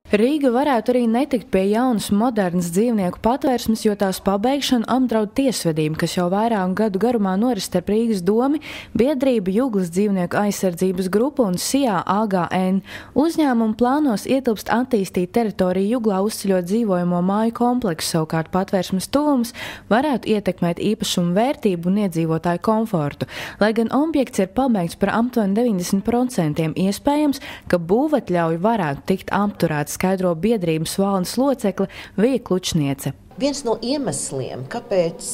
Rīga varētu arī netikt pie jaunas modernas dzīvnieku patvērsmes, jo tās pabeigšana apdraud tiesvedību, kas jau vairāku gadu garumā noris starp Rīgas domi, biedrību Juglas dzīvnieku aizsardzības grupu un SIA AGN. Uzņēmumu plānos ietilpst attīstīt teritoriju Juglā uzceļot dzīvojamo māju kompleksu, savukārt patvērsmes tuvums varētu ietekmēt īpašumu vērtību un iedzīvotāju komfortu. Lai gan objekts ir pabeigts par aptuveni 90%, iespējams, ka būvatļauju varētu tikt apturēts, skaidro biedrības valdes locekle Vija Klučniece. Viens no iemesliem, kāpēc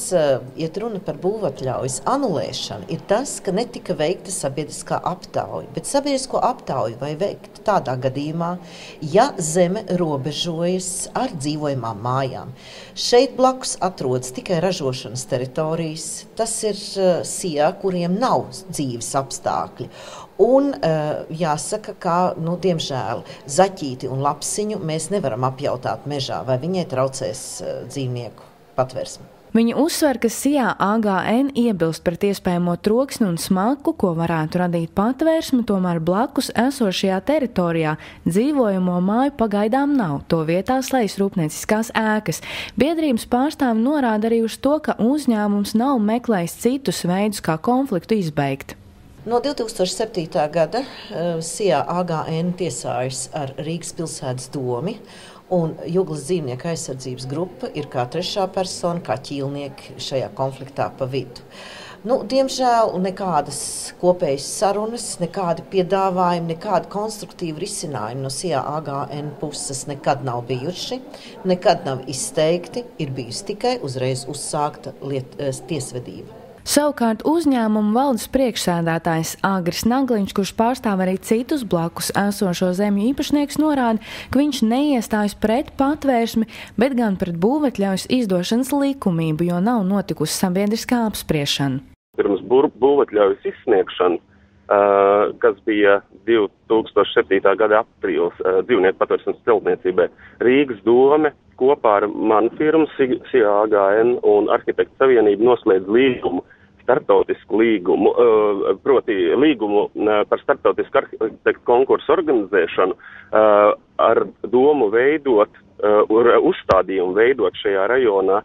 iet runa par būvatļaujas anulēšanu, ir tas, ka netika veikta sabiedriskā aptauja. Bet sabiedrisko aptauju vai veikt tādā gadījumā, ja zeme robežojas ar dzīvojamām mājām. Šeit blakus atrodas tikai ražošanas teritorijas, tas ir SIA, kuriem nav dzīves apstākļi. Un jāsaka, ka, diemžēl, zaķīti un lapsiņu mēs nevaram apjautāt mežā, vai viņai traucēs dzīvnieku patvērsme. Viņa uzsver, ka SIA AGN iebilst pret iespējamo troksni un smaku, ko varētu radīt patvērsme, tomēr blakus esošajā teritorijā dzīvojamo māju pagaidām nav. To vietā slēdz rūpnieciskās ēkas. Biedrības pārstāvi norāda arī uz to, ka uzņēmums nav meklējis citus veidus, kā konfliktu izbeigt. No 2007. gada SIA AGN tiesājas ar Rīgas pilsētas domi, un Juglas dzīvnieku aizsardzības grupa ir kā trešā persona, kā ķīlnieki šajā konfliktā pa vidu. Diemžēl nekādas kopējas sarunas, nekādi piedāvājumi, nekādi konstruktīvi risinājumi no SIA AGN puses nekad nav bijuši, nekad nav izteikti, ir bijusi tikai uzreiz uzsākta tiesvedība. Savukārt uzņēmuma valdes priekšsēdētājs Agris Nagliņš, kurš pārstāv arī citus blakus esošo zemju īpašnieks, norāda, ka viņš neiestājas pret patvērsmi, bet gan pret būvatļaujas izdošanas likumību, jo nav notikusi sabiedriskā apspriešana. Pirms būvatļaujas izsniegšana, kas bija 2007. gada aprīlis dzīvnieku patvērsmes celtniecībai, Rīgas dome kopā ar manu firmu SIA AGN un Arhitektu savienību noslēdz līgumu, starptautisku līgumu, proti līgumu par starptautisku arhitektu konkursu organizēšanu ar domu veidot, uzstādījumu veidot šajā rajonā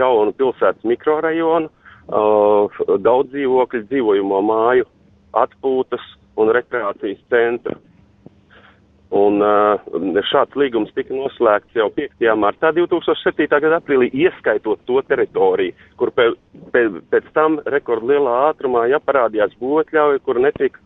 jaunu pilsētas mikrorajonu, daudz dzīvokļu, dzīvojamo māju, atpūtas un rekreācijas centra. Un šāds līgums tika noslēgts jau 5. martā 2007. gada aprīlī, ieskaitot to teritoriju, kur pēc tam rekordlielā ātrumā parādījās būvatļauja, kur netika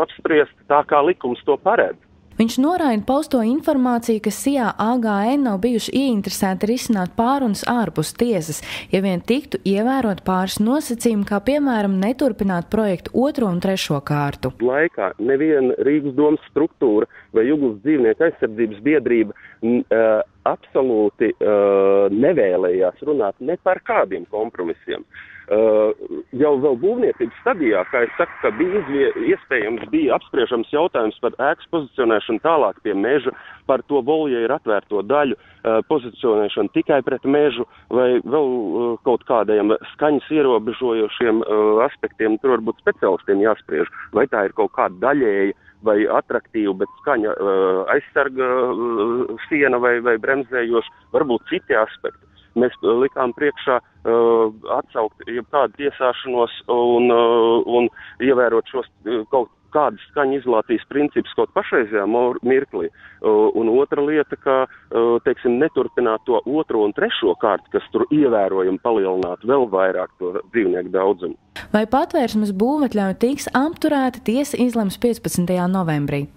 apspriesta tā, kā likums to paredz. Viņš noraida pausto informāciju, ka SIA AGN nav bijuši ieinteresēti risināt pārunas ārpus tiesas, ja vien tiktu ievērot pāris nosacījumi, kā piemēram neturpināt projektu 2. un 3. kārtu. Laikā neviena Rīgas domas struktūra vai Juglas dzīvnieku aizsardzības biedrība absolūti nevēlējās runāt ne par kādiem kompromisiem. Jau vēl būvniecības stadijā, kā es saku, ka bija apspriežams jautājums par ēkas pozicionēšanu tālāk pie meža, par to voljēru atvērto daļu pozicionēšanu tikai pret mežu vai vēl kaut kādiem skaņas ierobežojošiem aspektiem. Tur varbūt speciālistiem jāspriež, vai tā ir kaut kāda daļēja vai atraktīva, bet skaņa aizsarga siena vai bremzējoša, varbūt citi aspekti. Mēs likām priekšā atsaukt jebkādu tiesāšanos un ievērot šos kaut kādas skaņa izolācijas principus kaut pašreizajā mirklī. Un otra lieta, ka, neturpināt to 2. un 3. kārtu, kas tur ievērojami palielinātu vēl vairāk to dzīvnieku daudzumu. Vai patvērsmes būvatļauja tiks apturēta, tiesa izlems 15. novembrī.